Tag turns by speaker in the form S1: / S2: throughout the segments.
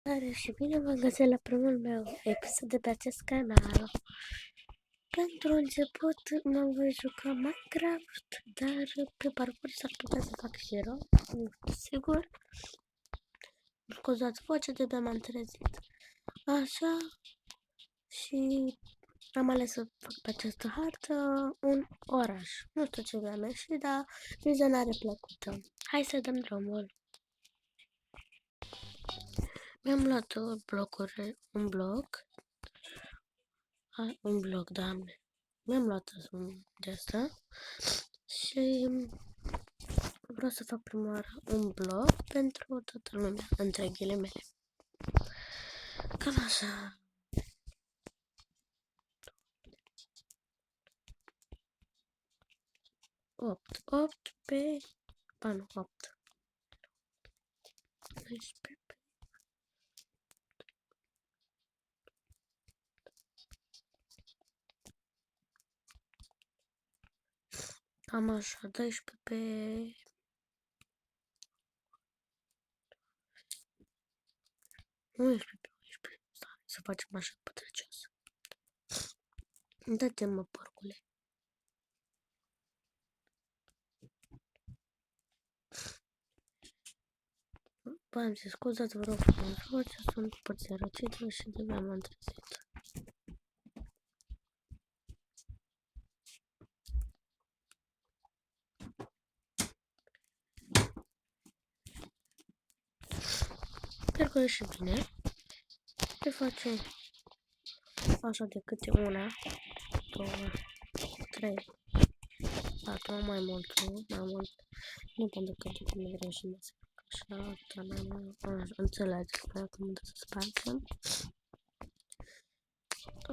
S1: Salutare și bine v-am găsit la primul meu episod de pe acest canal. Pentru început mă voi juca Minecraft, dar pe parcurs ar putea să fac și rău, nu știu sigur. Scuzați vocea, de abia m-am trezit. Așa, și am ales să fac pe această hartă un oraș. Nu știu ce mi-am ieșit, dar vizionare plăcută. Hai să dăm drumul. Mi-am luat un bloc, doamne. Mi-am luat de asta și vreau să fac prima oară un bloc pentru toată lumea, între ghilimele. Cam așa. Opt pe... Ba nu, 8. 12 pe... Cam așa, 12 pe... 11 pe 11. Stai, să facem așa pătrăcioasă. Dă-te-mă, porcule. V-am zis, scuzați, vă rog frumos, vocea, sunt puțin răcită și de-abia m-am trezit. Sper că ieși bine. Le facem așa de câte una, 2, 3, 4, mai mult, nu pentru că de cum e greu și mă așa, înțelegeți, dacă mă dă să spargem.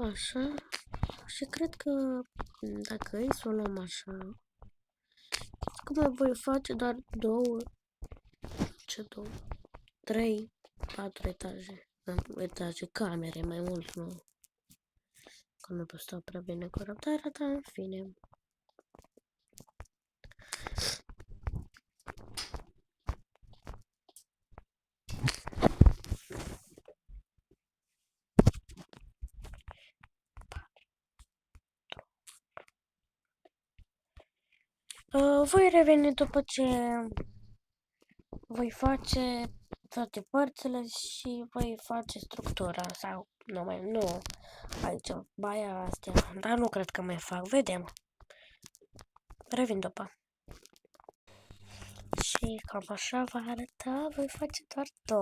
S1: Așa, și cred că dacă îi să o luăm așa, că mai voi face doar 3, 4 etaje, camere, mai mult nu. Că nu pot sta prea bine cu răbdarea, dar în fine. Voi reveni după ce voi face toate părțile și voi face structura sau nu aici, baia astea, dar nu cred că mai fac, vedem. Revin după. Și cam așa va arăta, voi face doar 2.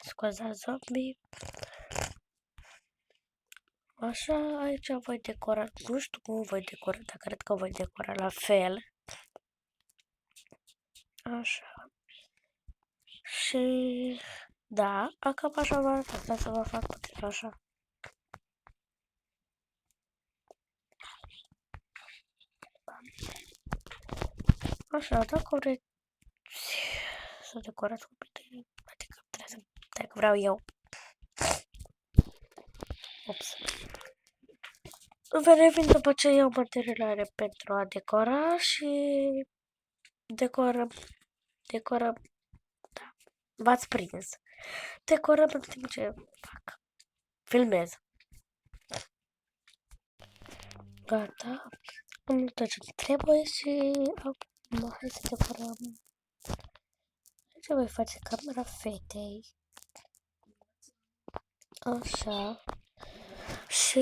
S1: Scuzați zombie. Așa, aici voi decora, nu știu cum voi decora, dar cred că voi decora la fel. Așa. Și da, cam așa va arăta, să vă fac puțin așa. Așa, dacă vreți să decorați un pic, adică trebuie să, dacă vreau eu. Ups. Vă revin după ce iau materialele pentru a decora și decorăm, da, v-ați prins. Decorăm în timp ce fac, filmez. Gata, am tot ce trebuie și acum hai să decorăm. Aici voi face camera fetei. Așa. Și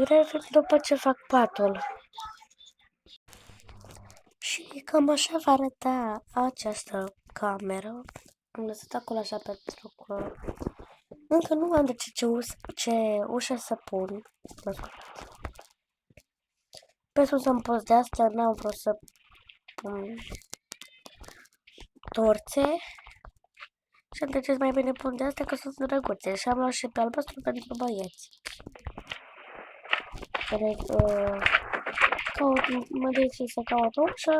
S1: revin după ce fac patul. Și cam așa va arăta această cameră. Am lăsat acolo așa pentru că încă nu am de ce ușă să pun. Pe sus am pus de astea, n-am vrut să pun torțe. Și am decis mai bine pun de astea că sunt drăguțe. Și am luat și pe albastru pentru băieți. Mă decis să caut o ușă.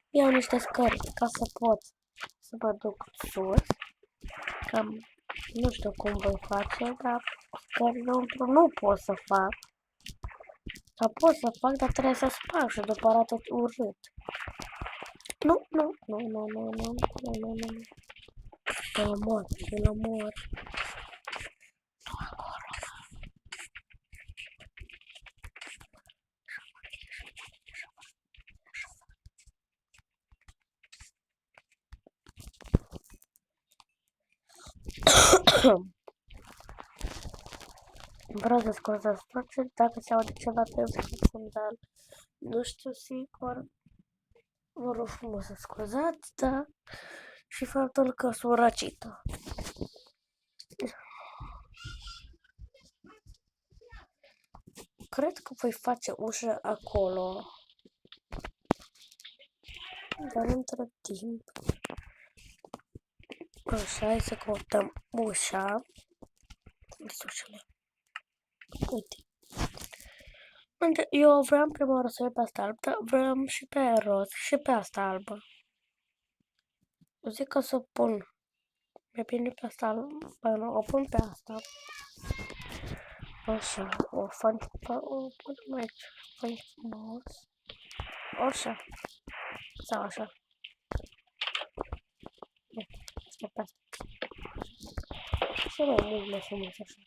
S1: Iau niște scări ca să pot să mă duc sus. Cam nu știu cum voi face, dar scări nu pot să fac. Sau pot să fac, dar trebuie să sparg și după arată urât. Nu. Îl omor, îl omor. Vreau să scuzați toate dacă se aude ceva pe fundal. Nu știu sigur. Vă rog frumos să scuzați, da? Și faptul că sunt răcită. Cred că voi face ușă acolo. Dar între timp. Așa, hai să căutăm ușa. Unde sunt ușele? Uite. Eu vreau prima oară să iau pe asta albă, dar vreau și pe roz și pe asta albă. Eu zic că să pun mai bine pe asta albă, o pun pe asta. Așa, o punem aici, mai frumos. Așa, sau așa. Ia, pe asta. Și mai mult mai frumos așa.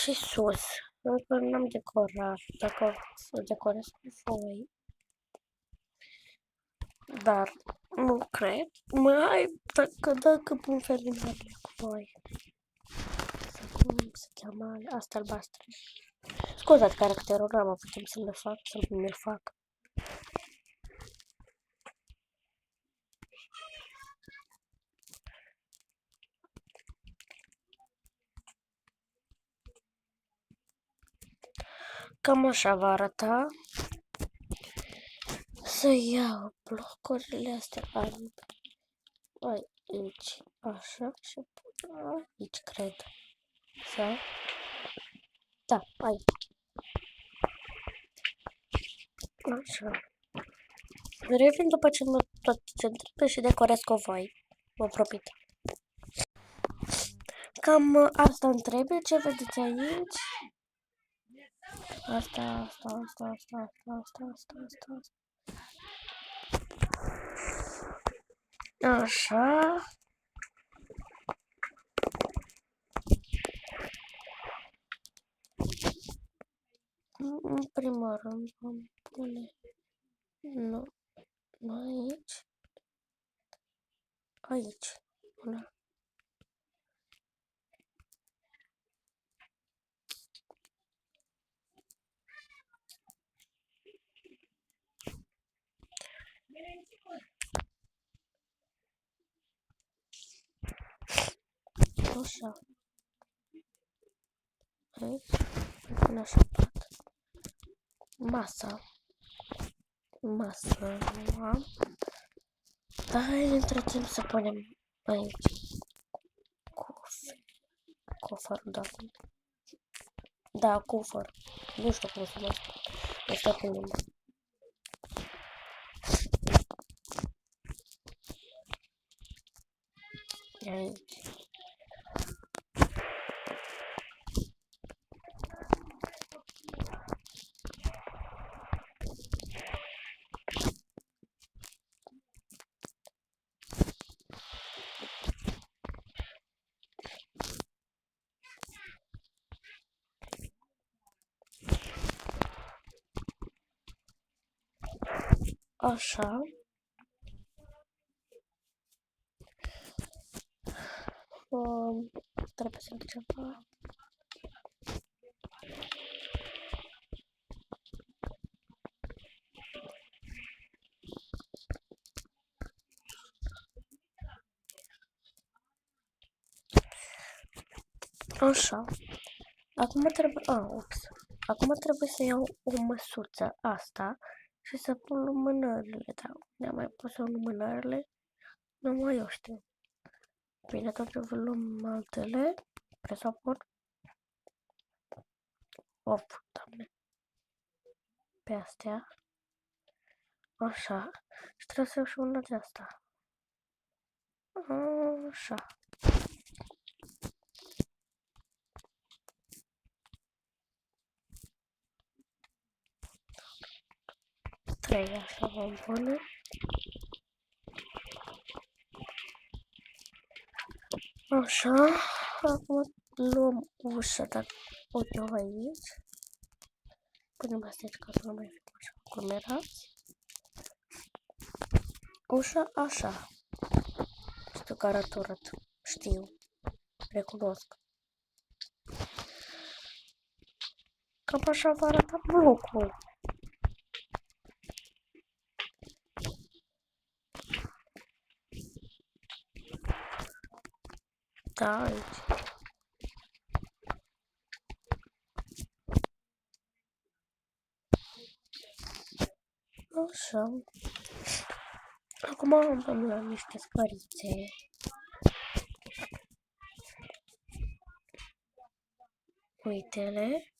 S1: Și sus, încă n-am decorat, dacă să decorez cu foi. Dar nu cred. Mai dacă pun felinarele cu voi. Cum se cheamă? Asta albastre. Scuzați caracterul, n-am avut timp să le fac, să mi-l fac. Cam așa va arăta. Să iau blocurile astea albe. Aici, așa, și pun aici, cred. Sau? Da, aici. Așa. Revin după ce mă tot centrez și decorez cu voi. Vă promit. Cam asta îmi trebuie, ce vedeți aici? Asta. Așa. În primul rând vom pune... Nu aici. Aici. Una. Așa. Aici. Pun așa pat. Masa. Masă. Nu am. Dar între timp să punem aici. Cofărul, da. Da, cofăr. Nu știu cum să mă spun. Asta cu limba. Aici. Așa. Trebuie să fac ceva. Așa. Acum trebuie... Acum trebuie să iau o măsuță asta și să pun lumânările. Dar unde am mai pus lumânările? Nu mai eu știu. Bine, atunci luăm altele. Presupun. Of, doamne. Pe astea. Așa. Și trebuie să iau și una de asta. Așa. Trei, așa vom pune. Așa, acum luăm ușa, dar o aici. Punem astea ca să nu mai fim așa aglomerați. Ușa așa. Știu că arată urât. Știu. Recunosc. Cam așa va arăta blocul. Da, aici. Așa. Acum am luat niște scărițe. Uite-le.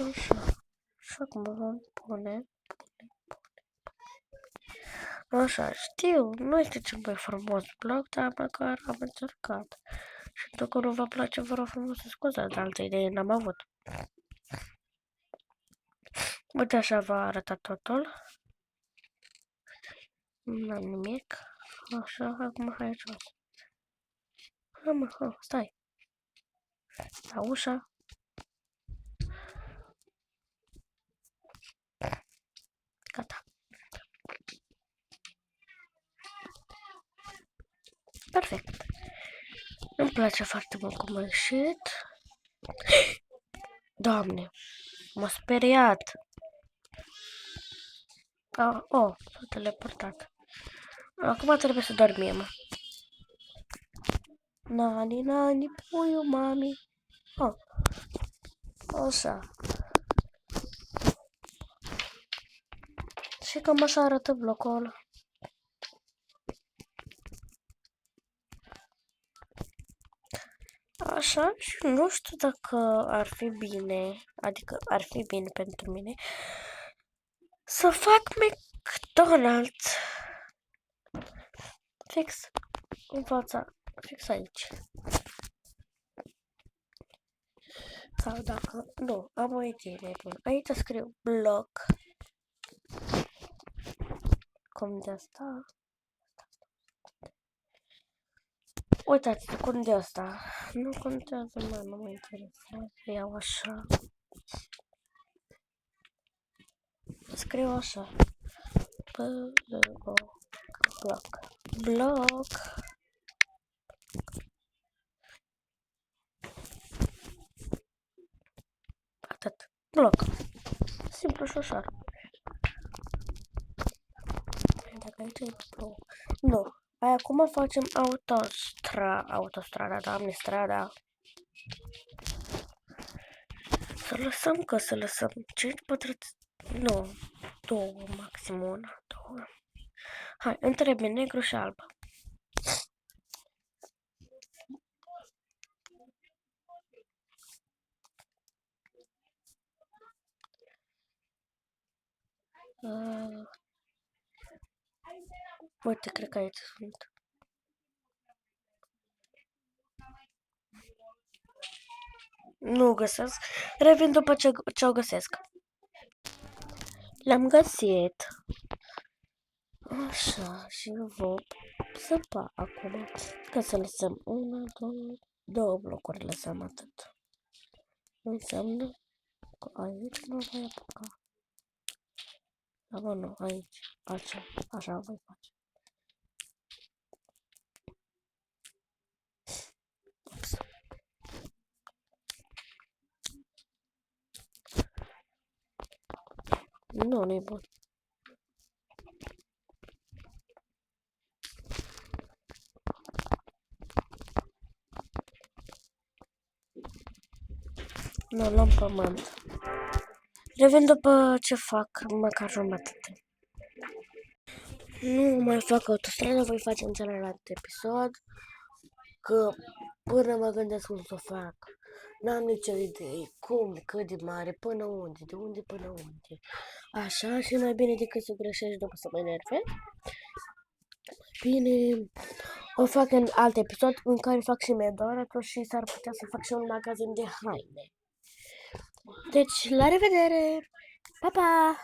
S1: Așa. Și acum vom pune. Așa, știu, nu este cel mai frumos bloc, dar măcar am încercat. Și dacă nu vă place, vă rog frumos să scuzați, de altă idee n-am avut. Uite așa va arăta totul. N-am nimic. Așa, acum hai jos. Hai mă, stai. La ușa. Gata. Perfect. Îmi place foarte mult cum a ieșit. Doamne, m-a speriat. S-a teleportat. Acum trebuie să dormim. Nani, nani, puiu, mami. Așa. Și cam așa arată blocul. Așa, și nu știu dacă ar fi bine, adică ar fi bine pentru mine, să fac McDonald's fix în fața, fix aici. Sau dacă, nu, am o idee mai bună. Aici scriu bloc. Cum de asta? Uitați, cum de asta. Nu contează, nu mă interesează. Iau așa. Scriu așa. Bloc. Bloc. Atât. Bloc. Simplu și ușor. Dacă aici e bloc. Nu. Acum facem autostrada, doamne, strada. Să lăsăm, că să lăsăm 5 pătrăți. Nu. 2, maxim una. 2. Hai, îmi trebuie negru și alb. Uite, cred că aici sunt. Nu găsesc. Revin după ce o găsesc. L-am găsit. Așa, și vom săpa acum. Ca să lăsăm 1, 2 blocuri, lăsăm atât. Înseamnă că aici nu voi apuca. Da, bă, nu, aici. Așa voi face. Ups. Nu, nu-i bun. Nu, luăm pământ. Revin după ce fac măcar jumătate. Nu mai fac autostradă, voi face în celălalt episod. Că până mă gândesc cum să o fac. N-am nicio idee cum, cât de mare, până unde, de unde până unde. Așa, și mai bine decât să greșești după să mă enervez. Bine, o fac în alt episod în care fac și McDonald's și s-ar putea să fac și un magazin de haine. Deci, la revedere! Pa, pa!